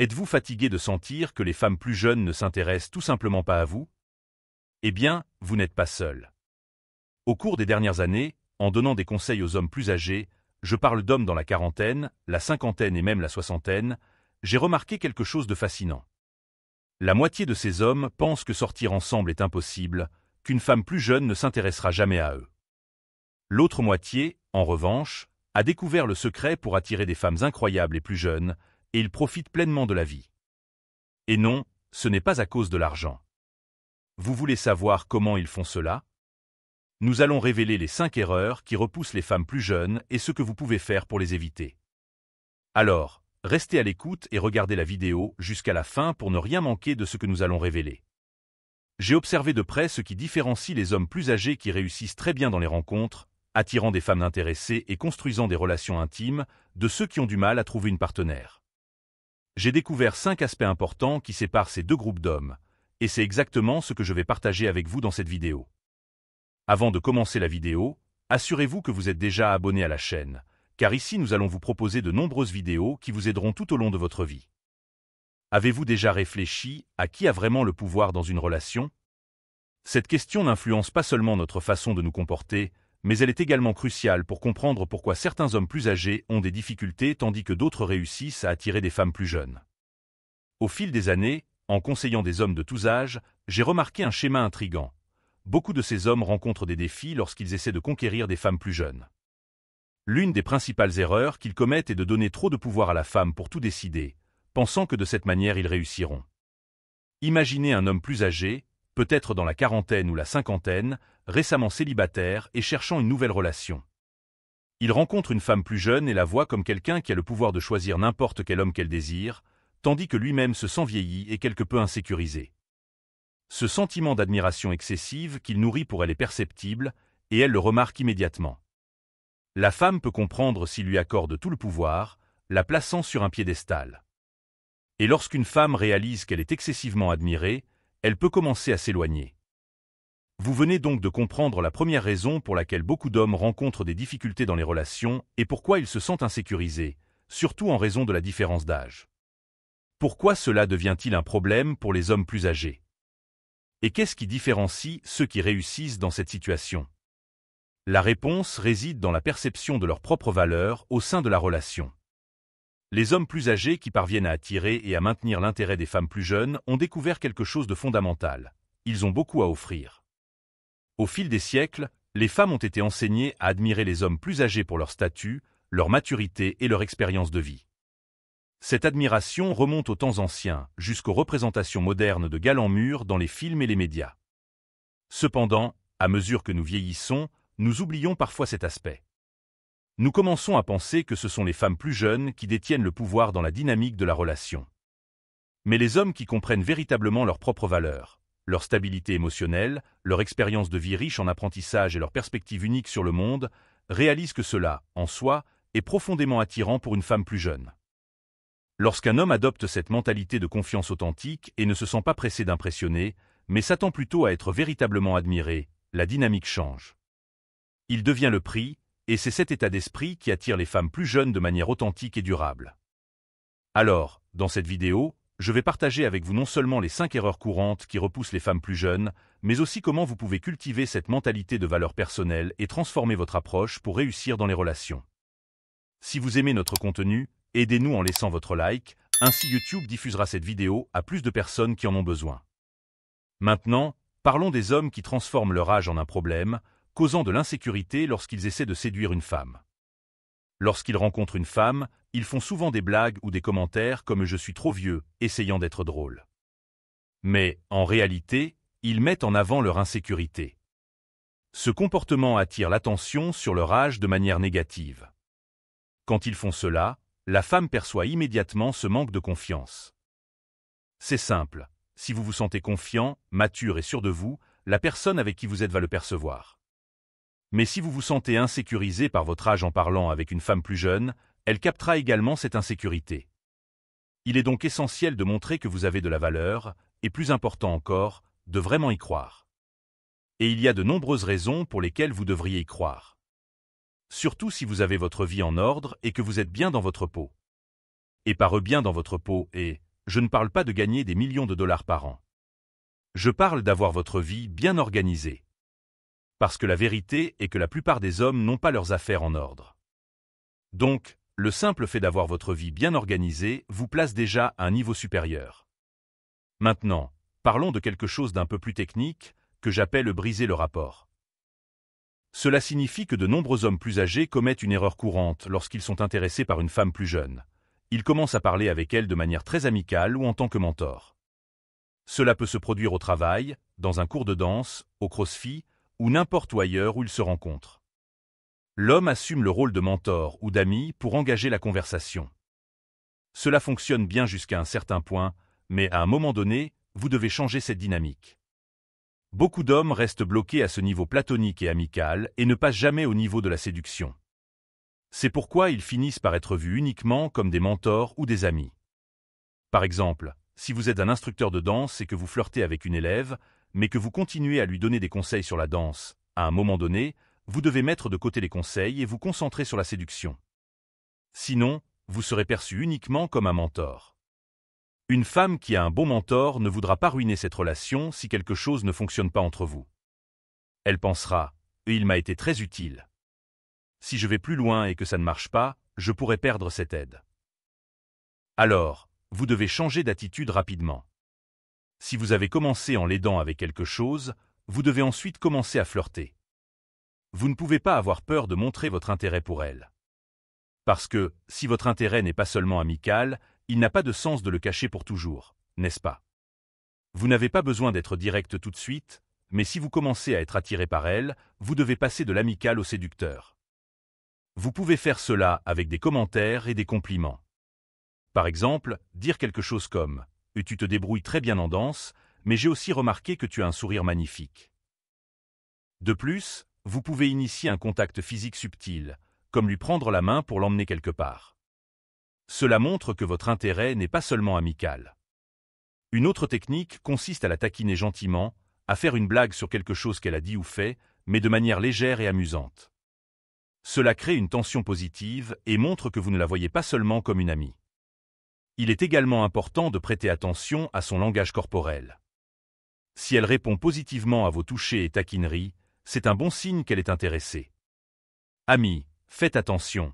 Êtes-vous fatigué de sentir que les femmes plus jeunes ne s'intéressent tout simplement pas à vous? Eh bien, vous n'êtes pas seul. Au cours des dernières années, en donnant des conseils aux hommes plus âgés, je parle d'hommes dans la quarantaine, la cinquantaine et même la soixantaine, j'ai remarqué quelque chose de fascinant. La moitié de ces hommes pensent que sortir ensemble est impossible, qu'une femme plus jeune ne s'intéressera jamais à eux. L'autre moitié, en revanche, a découvert le secret pour attirer des femmes incroyables et plus jeunes, et ils profitent pleinement de la vie. Et non, ce n'est pas à cause de l'argent. Vous voulez savoir comment ils font cela? Nous allons révéler les 5 erreurs qui repoussent les femmes plus jeunes et ce que vous pouvez faire pour les éviter. Alors, restez à l'écoute et regardez la vidéo jusqu'à la fin pour ne rien manquer de ce que nous allons révéler. J'ai observé de près ce qui différencie les hommes plus âgés qui réussissent très bien dans les rencontres, attirant des femmes intéressées et construisant des relations intimes, de ceux qui ont du mal à trouver une partenaire. J'ai découvert 5 aspects importants qui séparent ces deux groupes d'hommes, et c'est exactement ce que je vais partager avec vous dans cette vidéo. Avant de commencer la vidéo, assurez-vous que vous êtes déjà abonné à la chaîne, car ici nous allons vous proposer de nombreuses vidéos qui vous aideront tout au long de votre vie. Avez-vous déjà réfléchi à qui a vraiment le pouvoir dans une relation? Cette question n'influence pas seulement notre façon de nous comporter, mais elle est également cruciale pour comprendre pourquoi certains hommes plus âgés ont des difficultés tandis que d'autres réussissent à attirer des femmes plus jeunes. Au fil des années, en conseillant des hommes de tous âges, j'ai remarqué un schéma intrigant. Beaucoup de ces hommes rencontrent des défis lorsqu'ils essaient de conquérir des femmes plus jeunes. L'une des principales erreurs qu'ils commettent est de donner trop de pouvoir à la femme pour tout décider, pensant que de cette manière ils réussiront. Imaginez un homme plus âgé, peut-être dans la quarantaine ou la cinquantaine, récemment célibataire et cherchant une nouvelle relation. Il rencontre une femme plus jeune et la voit comme quelqu'un qui a le pouvoir de choisir n'importe quel homme qu'elle désire, tandis que lui-même se sent vieilli et quelque peu insécurisé. Ce sentiment d'admiration excessive qu'il nourrit pour elle est perceptible, et elle le remarque immédiatement. La femme peut comprendre s'il lui accorde tout le pouvoir, la plaçant sur un piédestal. Et lorsqu'une femme réalise qu'elle est excessivement admirée, elle peut commencer à s'éloigner. Vous venez donc de comprendre la première raison pour laquelle beaucoup d'hommes rencontrent des difficultés dans les relations et pourquoi ils se sentent insécurisés, surtout en raison de la différence d'âge. Pourquoi cela devient-il un problème pour les hommes plus âgés? Et qu'est-ce qui différencie ceux qui réussissent dans cette situation? La réponse réside dans la perception de leur propre valeur au sein de la relation. Les hommes plus âgés qui parviennent à attirer et à maintenir l'intérêt des femmes plus jeunes ont découvert quelque chose de fondamental. Ils ont beaucoup à offrir. Au fil des siècles, les femmes ont été enseignées à admirer les hommes plus âgés pour leur statut, leur maturité et leur expérience de vie. Cette admiration remonte aux temps anciens, jusqu'aux représentations modernes de galants mûrs dans les films et les médias. Cependant, à mesure que nous vieillissons, nous oublions parfois cet aspect. Nous commençons à penser que ce sont les femmes plus jeunes qui détiennent le pouvoir dans la dynamique de la relation. Mais les hommes qui comprennent véritablement leurs propres valeurs, leur stabilité émotionnelle, leur expérience de vie riche en apprentissage et leur perspective unique sur le monde, réalisent que cela, en soi, est profondément attirant pour une femme plus jeune. Lorsqu'un homme adopte cette mentalité de confiance authentique et ne se sent pas pressé d'impressionner, mais s'attend plutôt à être véritablement admiré, la dynamique change. Il devient le prix, et c'est cet état d'esprit qui attire les femmes plus jeunes de manière authentique et durable. Alors, dans cette vidéo, je vais partager avec vous non seulement les 5 erreurs courantes qui repoussent les femmes plus jeunes, mais aussi comment vous pouvez cultiver cette mentalité de valeur personnelle et transformer votre approche pour réussir dans les relations. Si vous aimez notre contenu, aidez-nous en laissant votre like, ainsi YouTube diffusera cette vidéo à plus de personnes qui en ont besoin. Maintenant, parlons des hommes qui transforment leur âge en un problème, causant de l'insécurité lorsqu'ils essaient de séduire une femme. Lorsqu'ils rencontrent une femme, ils font souvent des blagues ou des commentaires comme « je suis trop vieux », essayant d'être drôle. Mais, en réalité, ils mettent en avant leur insécurité. Ce comportement attire l'attention sur leur âge de manière négative. Quand ils font cela, la femme perçoit immédiatement ce manque de confiance. C'est simple, si vous vous sentez confiant, mature et sûr de vous, la personne avec qui vous êtes va le percevoir. Mais si vous vous sentez insécurisé par votre âge en parlant avec une femme plus jeune, elle captera également cette insécurité. Il est donc essentiel de montrer que vous avez de la valeur, et plus important encore, de vraiment y croire. Et il y a de nombreuses raisons pour lesquelles vous devriez y croire. Surtout si vous avez votre vie en ordre et que vous êtes bien dans votre peau. Et par bien dans votre peau et je ne parle pas de gagner des millions de dollars par an. Je parle d'avoir votre vie bien organisée. Parce que la vérité est que la plupart des hommes n'ont pas leurs affaires en ordre. Donc, le simple fait d'avoir votre vie bien organisée vous place déjà à un niveau supérieur. Maintenant, parlons de quelque chose d'un peu plus technique, que j'appelle briser le rapport. Cela signifie que de nombreux hommes plus âgés commettent une erreur courante lorsqu'ils sont intéressés par une femme plus jeune. Ils commencent à parler avec elle de manière très amicale ou en tant que mentor. Cela peut se produire au travail, dans un cours de danse, au crossfit, ou n'importe où ailleurs où ils se rencontrent. L'homme assume le rôle de mentor ou d'ami pour engager la conversation. Cela fonctionne bien jusqu'à un certain point, mais à un moment donné, vous devez changer cette dynamique. Beaucoup d'hommes restent bloqués à ce niveau platonique et amical et ne passent jamais au niveau de la séduction. C'est pourquoi ils finissent par être vus uniquement comme des mentors ou des amis. Par exemple, si vous êtes un instructeur de danse et que vous flirtez avec une élève, mais que vous continuez à lui donner des conseils sur la danse, à un moment donné, vous devez mettre de côté les conseils et vous concentrer sur la séduction. Sinon, vous serez perçu uniquement comme un mentor. Une femme qui a un bon mentor ne voudra pas ruiner cette relation si quelque chose ne fonctionne pas entre vous. Elle pensera « il m'a été très utile. Si je vais plus loin et que ça ne marche pas, je pourrais perdre cette aide. » Alors, vous devez changer d'attitude rapidement. Si vous avez commencé en l'aidant avec quelque chose, vous devez ensuite commencer à flirter. Vous ne pouvez pas avoir peur de montrer votre intérêt pour elle. Parce que, si votre intérêt n'est pas seulement amical, il n'a pas de sens de le cacher pour toujours, n'est-ce pas? Vous n'avez pas besoin d'être direct tout de suite, mais si vous commencez à être attiré par elle, vous devez passer de l'amical au séducteur. Vous pouvez faire cela avec des commentaires et des compliments. Par exemple, dire quelque chose comme « Tu te débrouilles très bien en danse, mais j'ai aussi remarqué que tu as un sourire magnifique. » De plus, vous pouvez initier un contact physique subtil, comme lui prendre la main pour l'emmener quelque part. Cela montre que votre intérêt n'est pas seulement amical. Une autre technique consiste à la taquiner gentiment, à faire une blague sur quelque chose qu'elle a dit ou fait, mais de manière légère et amusante. Cela crée une tension positive et montre que vous ne la voyez pas seulement comme une amie. Il est également important de prêter attention à son langage corporel. Si elle répond positivement à vos touchés et taquineries, c'est un bon signe qu'elle est intéressée. Amis, faites attention.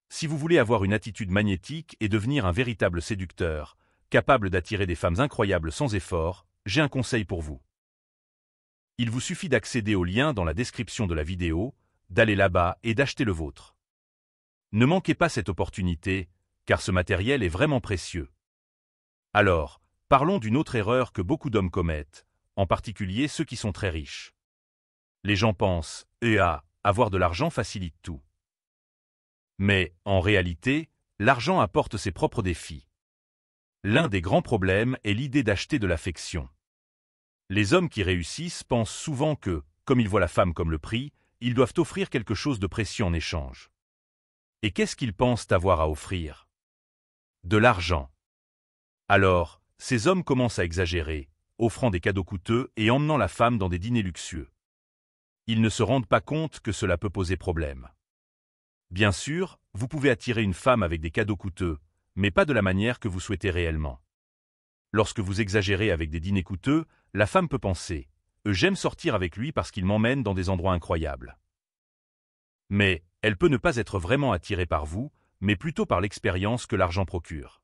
Si vous voulez avoir une attitude magnétique et devenir un véritable séducteur, capable d'attirer des femmes incroyables sans effort, j'ai un conseil pour vous. Il vous suffit d'accéder au lien dans la description de la vidéo, d'aller là-bas et d'acheter le vôtre. Ne manquez pas cette opportunité, car ce matériel est vraiment précieux. Alors, parlons d'une autre erreur que beaucoup d'hommes commettent, en particulier ceux qui sont très riches. Les gens pensent « avoir de l'argent facilite tout ». Mais, en réalité, l'argent apporte ses propres défis. L'un des grands problèmes est l'idée d'acheter de l'affection. Les hommes qui réussissent pensent souvent que, comme ils voient la femme comme le prix, ils doivent offrir quelque chose de précieux en échange. Et qu'est-ce qu'ils pensent avoir à offrir? De l'argent. Alors, ces hommes commencent à exagérer, offrant des cadeaux coûteux et emmenant la femme dans des dîners luxueux. Ils ne se rendent pas compte que cela peut poser problème. Bien sûr, vous pouvez attirer une femme avec des cadeaux coûteux, mais pas de la manière que vous souhaitez réellement. Lorsque vous exagérez avec des dîners coûteux, la femme peut penser « j'aime sortir avec lui parce qu'il m'emmène dans des endroits incroyables ». Mais, elle peut ne pas être vraiment attirée par vous, mais plutôt par l'expérience que l'argent procure.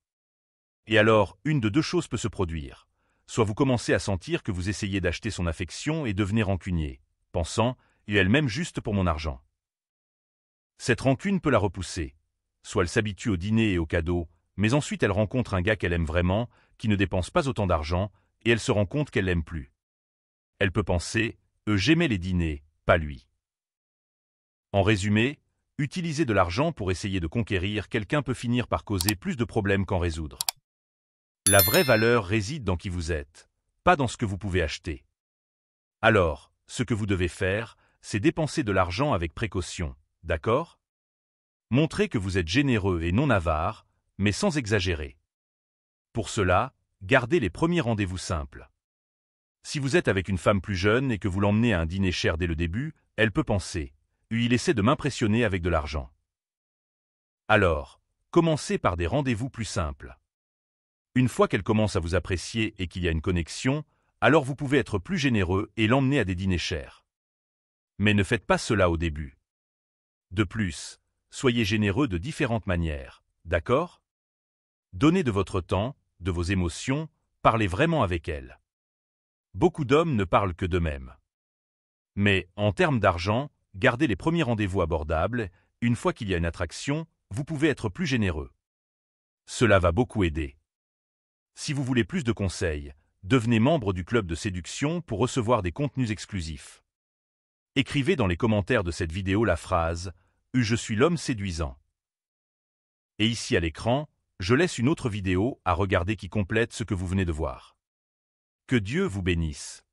Et alors, une de deux choses peut se produire. Soit vous commencez à sentir que vous essayez d'acheter son affection et devenez rancunier, pensant « elle m'aime juste pour mon argent ». Cette rancune peut la repousser. Soit elle s'habitue au dîner et aux cadeaux, mais ensuite elle rencontre un gars qu'elle aime vraiment, qui ne dépense pas autant d'argent, et elle se rend compte qu'elle l'aime plus. Elle peut penser « j'aimais les dîners, pas lui ». En résumé, utiliser de l'argent pour essayer de conquérir quelqu'un peut finir par causer plus de problèmes qu'en résoudre. La vraie valeur réside dans qui vous êtes, pas dans ce que vous pouvez acheter. Alors, ce que vous devez faire, c'est dépenser de l'argent avec précaution, d'accord? Montrez que vous êtes généreux et non avare, mais sans exagérer. Pour cela, gardez les premiers rendez-vous simples. Si vous êtes avec une femme plus jeune et que vous l'emmenez à un dîner cher dès le début, elle peut penser « il essaie de m'impressionner avec de l'argent ». Alors, commencez par des rendez-vous plus simples. Une fois qu'elle commence à vous apprécier et qu'il y a une connexion, alors vous pouvez être plus généreux et l'emmener à des dîners chers. Mais ne faites pas cela au début. De plus, soyez généreux de différentes manières, d'accord? Donnez de votre temps, de vos émotions, parlez vraiment avec elle. Beaucoup d'hommes ne parlent que d'eux-mêmes. Mais, en termes d'argent, gardez les premiers rendez-vous abordables, une fois qu'il y a une attraction, vous pouvez être plus généreux. Cela va beaucoup aider. Si vous voulez plus de conseils, devenez membre du club de séduction pour recevoir des contenus exclusifs. Écrivez dans les commentaires de cette vidéo la phrase « Je suis l'homme séduisant ». Et ici à l'écran, je laisse une autre vidéo à regarder qui complète ce que vous venez de voir. Que Dieu vous bénisse.